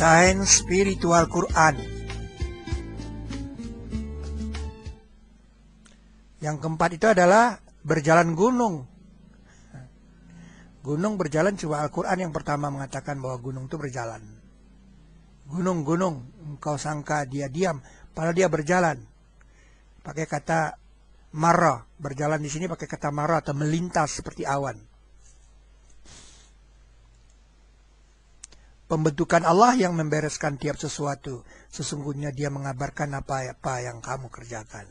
Sains spiritual Quran. Yang keempat itu adalah berjalan gunung. Gunung berjalan, coba Al-Quran yang pertama mengatakan bahwa gunung itu berjalan. Gunung, engkau sangka dia diam, padahal dia berjalan. Pakai kata marra, berjalan di sini pakai kata marra atau melintas seperti awan. Pembentukan Allah yang membereskan tiap sesuatu. Sesungguhnya dia mengabarkan apa-apa yang kamu kerjakan.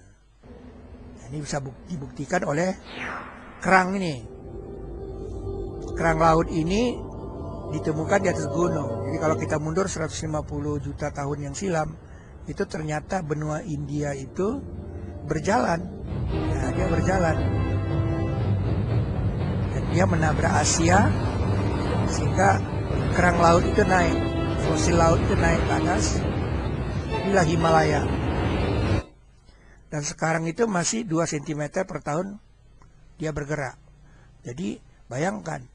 Ini bisa dibuktikan oleh kerang ini. Kerang laut ini ditemukan di atas gunung. Jadi kalau kita mundur 150 juta tahun yang silam, itu ternyata benua India itu berjalan. Ya, dia berjalan. Dan dia menabrak Asia, sehingga kerang laut itu naik. Fosil laut itu naik ke atas. Inilah Himalaya. Dan sekarang itu masih 2 cm per tahun dia bergerak. Jadi bayangkan,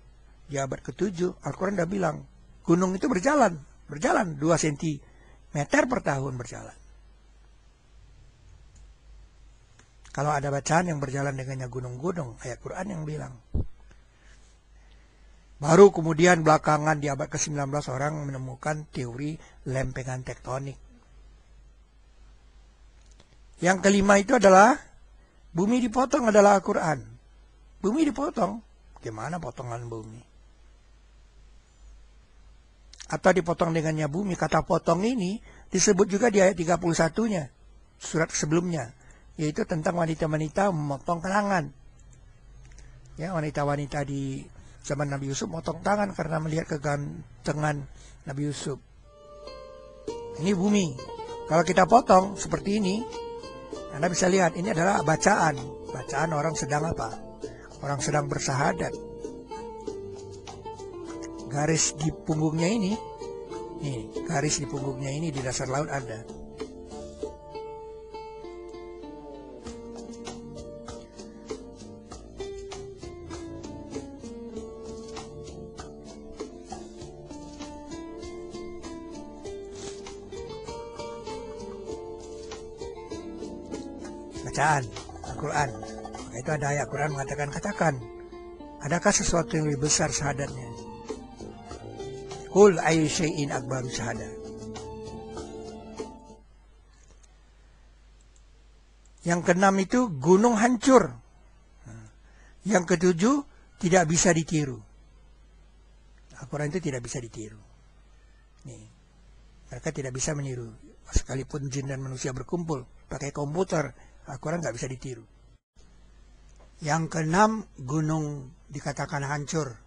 di abad ke-7 Al-Quran sudah bilang gunung itu berjalan 2 cm per tahun berjalan. Kalau ada bacaan yang berjalan dengannya gunung-gunung, ayat Quran yang bilang. Baru kemudian belakangan di abad ke-19 orang menemukan teori lempengan tektonik. Yang kelima itu adalah bumi dipotong adalah Al-Quran. Bumi dipotong. Gimana potongan bumi? Atau dipotong dengannya bumi. Kata potong ini disebut juga di ayat 31-nya. Surat sebelumnya. Yaitu tentang wanita-wanita memotong tangan. Ya, wanita-wanita di zaman Nabi Yusuf memotong tangan karena melihat kegantengan Nabi Yusuf. Ini bumi. Kalau kita potong seperti ini, Anda bisa lihat ini adalah bacaan. Bacaan orang sedang apa? Orang sedang bersahadat. Garis di punggungnya ini, nih, garis di punggungnya ini di dasar laut ada. Bacaan Al-Quran. Itu ada ayat Quran mengatakan, katakan, adakah sesuatu yang lebih besar syahadatnya? Qul ayyu syai'in akbaru syahadah. Yang keenam itu gunung hancur. Yang ketujuh tidak bisa ditiru. Al-Quran itu tidak bisa ditiru. Nih, mereka tidak bisa meniru. Sekalipun jin dan manusia berkumpul pakai komputer, Al-Quran nggak bisa ditiru. Yang keenam, gunung dikatakan hancur.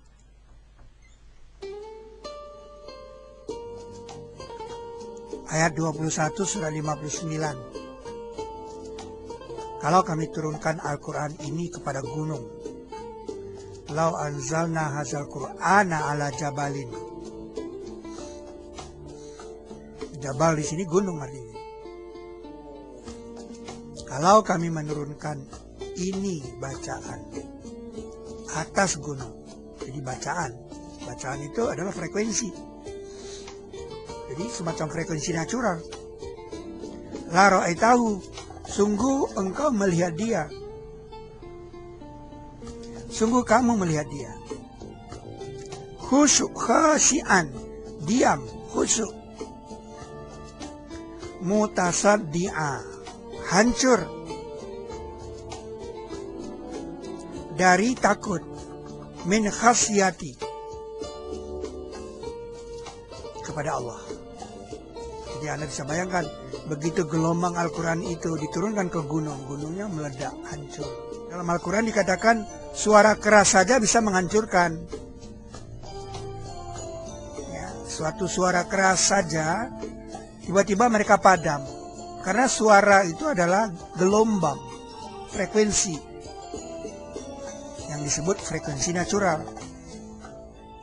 Ayat 21 surah 59. Kalau kami turunkan Al-Quran ini kepada gunung, lau anzalna hazal Qur'ana ala jabalin. Jabal di sini gunung artinya. Kalau kami menurunkan ini bacaan atas gunung, jadi bacaan itu adalah frekuensi, jadi semacam frekuensi natural. La ra'aitahu, sungguh engkau melihat dia, sungguh kamu melihat dia. Khusyuk, khasyian, diam, khusyuk. Mutasaddi'a, hancur dari takut, min khasyati, kepada Allah. Jadi Anda bisa bayangkan, begitu gelombang Al-Quran itu diturunkan ke gunung, gunungnya meledak, hancur. Dalam Al-Quran dikatakan suara keras saja bisa menghancurkan. Ya, suatu suara keras saja tiba-tiba mereka padam. Karena suara itu adalah gelombang, frekuensi yang disebut frekuensi natural.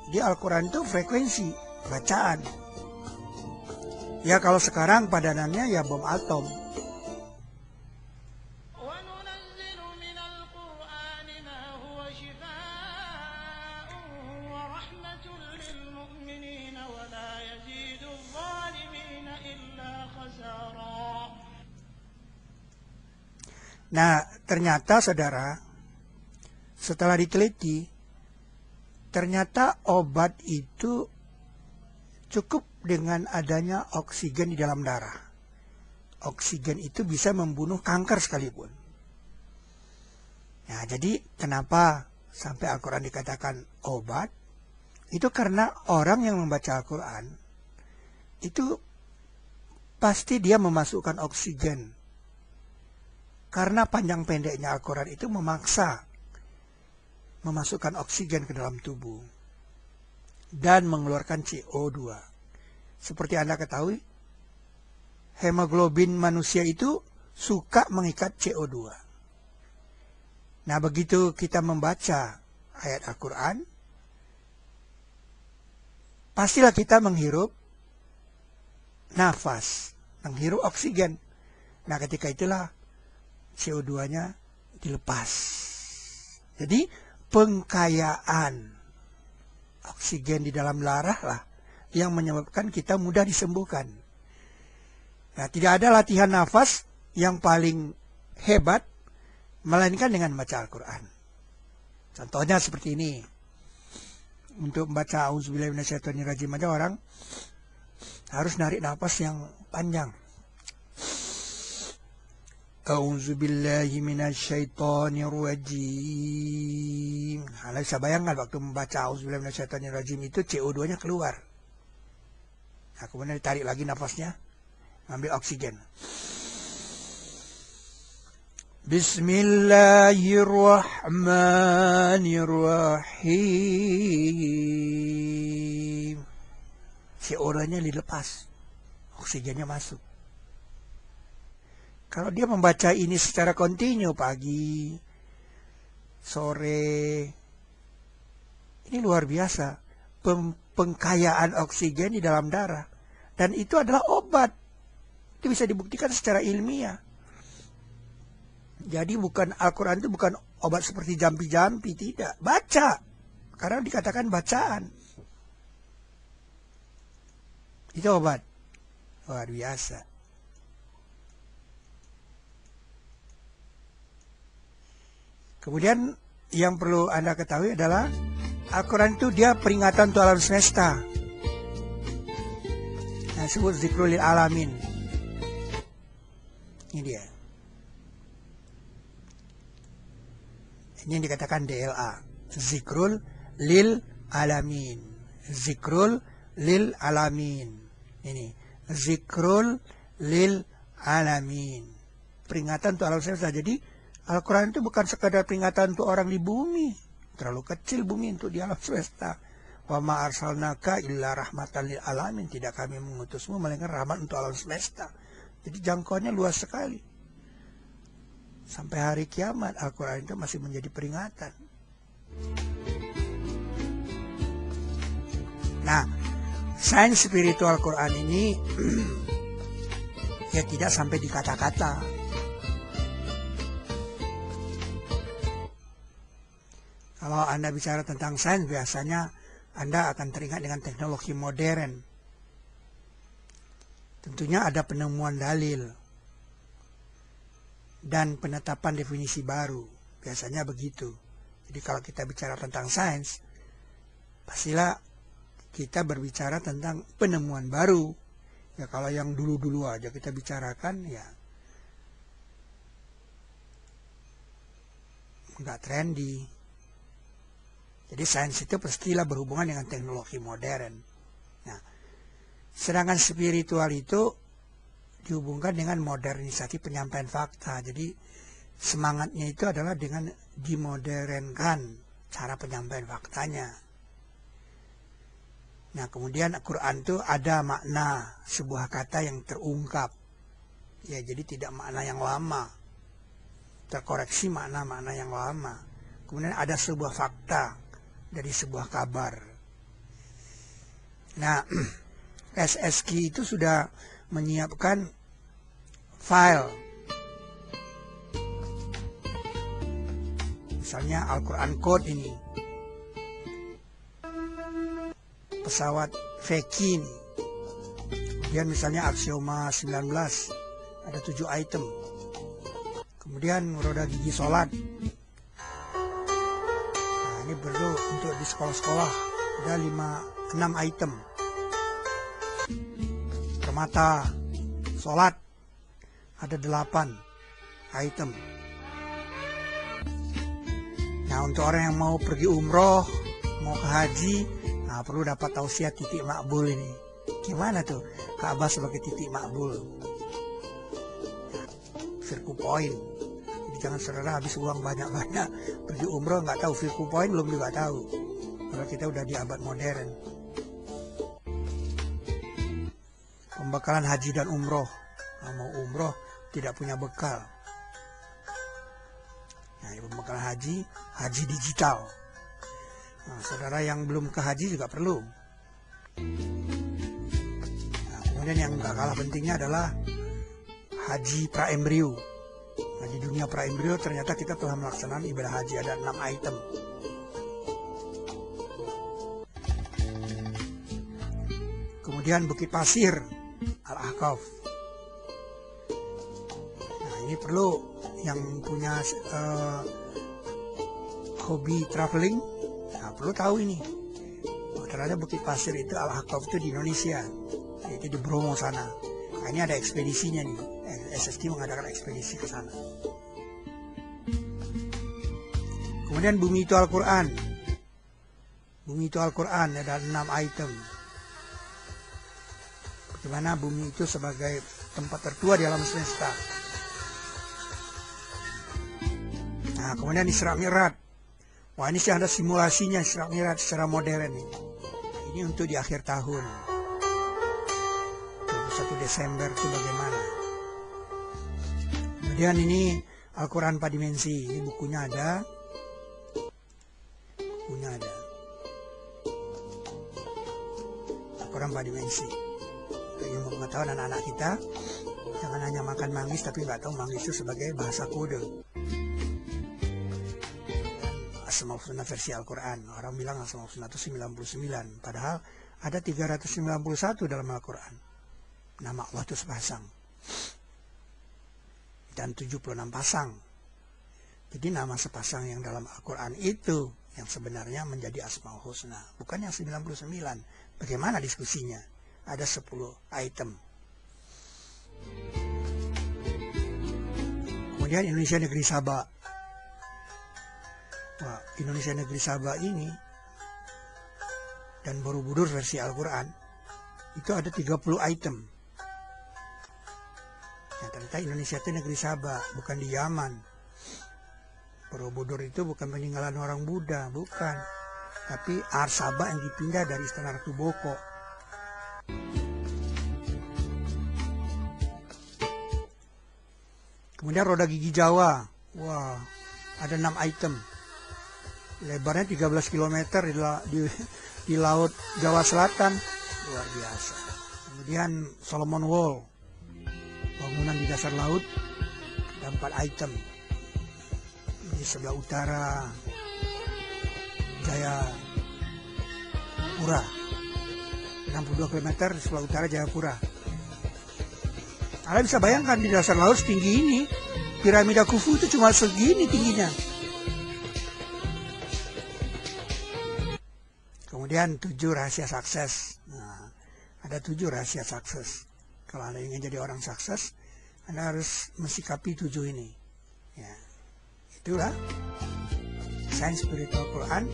Di Al-Quran itu frekuensi, bacaan. Ya kalau sekarang padanannya ya bom atom. Nah, ternyata saudara, setelah diteliti, ternyata obat itu cukup dengan adanya oksigen di dalam darah. Oksigen itu bisa membunuh kanker sekalipun. Nah, jadi kenapa sampai Al-Quran dikatakan obat? Itu karena orang yang membaca Al-Quran itu pasti dia memasukkan oksigen. Karena panjang pendeknya Al-Quran itu memaksa memasukkan oksigen ke dalam tubuh dan mengeluarkan CO2. Seperti Anda ketahui, hemoglobin manusia itu suka mengikat CO2. Nah, begitu kita membaca ayat Al-Quran, pastilah kita menghirup nafas, menghirup oksigen. Nah, ketika itulah CO2-nya dilepas. Jadi, pengkayaan oksigen di dalam darah lah yang menyebabkan kita mudah disembuhkan. Nah, tidak ada latihan nafas yang paling hebat melainkan dengan membaca Al-Quran. Contohnya seperti ini. Untuk membaca Auzubillahi minasyaitonirrajim aja orang harus narik nafas yang panjang. Auzubillahi minasyaitonirrajim. Anda bisa bayangkan waktu membaca Auzubillahi minasyaitonirrajim itu CO2-nya keluar. Nah, kemudian ditarik lagi nafasnya, ambil oksigen. Bismillahirrahmanirrahim. CO2-nya dilepas, oksigennya masuk. Kalau dia membaca ini secara kontinu pagi, sore, ini luar biasa. Pengkayaan oksigen di dalam darah. Dan itu adalah obat. Itu bisa dibuktikan secara ilmiah. Jadi bukan Al-Quran itu bukan obat seperti jampi-jampi, tidak. Baca. Karena dikatakan bacaan. Itu obat. Luar biasa. Kemudian yang perlu Anda ketahui adalah Al-Quran itu dia peringatan untuk alam semesta. Nah, disebut zikrul lil alamin. Ini dia. Ini yang dikatakan DLA. Zikrul lil alamin. Zikrul lil alamin. Ini. Zikrul lil alamin. Peringatan untuk alam semesta. Jadi Al-Quran itu bukan sekadar peringatan untuk orang di bumi. Terlalu kecil bumi untuk di alam semesta. Wa ma arsalnaka illa rahmatan lil alamin. Tidak kami mengutusmu melainkan rahmat untuk alam semesta. Jadi jangkauannya luas sekali. Sampai hari kiamat Al-Quran itu masih menjadi peringatan. Nah, sains spiritual Quran ini ya tidak sampai di kata-kata. Kalau Anda bicara tentang sains, biasanya Anda akan teringat dengan teknologi modern. Tentunya ada penemuan dalil dan penetapan definisi baru. Biasanya begitu. Jadi kalau kita bicara tentang sains, pastilah kita berbicara tentang penemuan baru. Ya kalau yang dulu-dulu aja kita bicarakan, ya nggak trendy. Jadi sains itu pastilah berhubungan dengan teknologi modern. Nah, sedangkan spiritual itu dihubungkan dengan modernisasi penyampaian fakta. Jadi semangatnya itu adalah dengan dimodernkan cara penyampaian faktanya. Nah, kemudian Al-Quran itu ada makna sebuah kata yang terungkap. Ya, jadi tidak makna yang lama. Terkoreksi makna-makna yang lama. Kemudian ada sebuah fakta dari sebuah kabar. Nah, SSQ itu sudah menyiapkan file. Misalnya Al-Quran Code ini. Pesawat Feki ini. Kemudian misalnya aksioma 19. Ada 7 item. Kemudian roda gigi sholat. Nah, ini perlu untuk di sekolah-sekolah. Ada 6 item. Permata sholat ada 8 item. Nah, untuk orang yang mau pergi umroh, mau ke haji, nah perlu dapat tausiah titik makbul ini. Gimana tuh Ka'bah sebagai titik makbul? Nah, Firku point. Jadi jangan saudara habis uang banyak-banyak pergi umroh nggak tahu Firku point, belum juga tahu. Kalau kita udah di abad modern. Pembekalan haji dan umroh. Nah, mau umroh tidak punya bekal. Nah, pembekalan haji digital. Nah, saudara yang belum ke haji juga perlu. Nah, kemudian yang gak kalah pentingnya adalah haji pra-embrio. Nah, di dunia pra-embrio ternyata kita telah melaksanakan ibadah haji, ada 6 item. Kemudian Bukit Pasir, Al-Ahqaf. Nah, ini perlu yang punya hobi traveling, nah, perlu tahu ini. Ternyata Bukit Pasir itu Al-Ahqaf itu di Indonesia, itu di Bromo sana. Nah, ini ada ekspedisinya nih, SST mengadakan ekspedisi ke sana. Kemudian Bumi itu Al-Quran. Bumi itu Al-Quran ada 6 item. Bagaimana bumi itu sebagai tempat tertua di alam semesta. Nah, kemudian Isra Mi'raj. Wah, ini sih ada simulasinya Isra Mi'raj secara modern ini. Ini untuk di akhir tahun. 21 Desember itu bagaimana. Kemudian ini Al-Quran 4 dimensi. Ini bukunya ada. Al-Quran 4 dimensi. Ilmu pengetahuan anak-anak kita, jangan hanya makan manggis tapi nggak tahu manggis itu sebagai bahasa kode. Asmaul Husna versi Al-Quran, orang bilang Asmaul Husna itu 99, padahal ada 391 dalam Al-Quran. Nama Allah itu sepasang dan 76 pasang. Jadi nama sepasang yang dalam Al-Quran itu yang sebenarnya menjadi Asmaul Husna, bukan yang 99. Bagaimana diskusinya? Ada 10 item. Kemudian Indonesia Negeri Sabah. Wah, Indonesia Negeri Sabah ini dan Borobudur versi Al-Quran itu ada 30 item. Ya, ternyata Indonesia itu negeri Sabah, bukan di Yaman. Borobudur itu bukan peninggalan orang Buddha, bukan. Tapi Sabah yang dipindah dari Istana Ratu Boko. Kemudian roda gigi Jawa. Wah, ada 6 item. Lebarnya 13 km di laut Jawa Selatan. Luar biasa. Kemudian Solomon Wall. Bangunan di dasar laut. Ada 4 item. Di sebelah utara Jayapura. 62 km di sebelah utara Jayapura. Anda bisa bayangkan di dasar laut setinggi ini, piramida Khufu itu cuma segini tingginya. Kemudian 7 rahasia sukses. Nah, ada 7 rahasia sukses. Kalau Anda ingin jadi orang sukses, Anda harus mensikapi 7 ini. Ya, itulah Sains Spiritual Quran.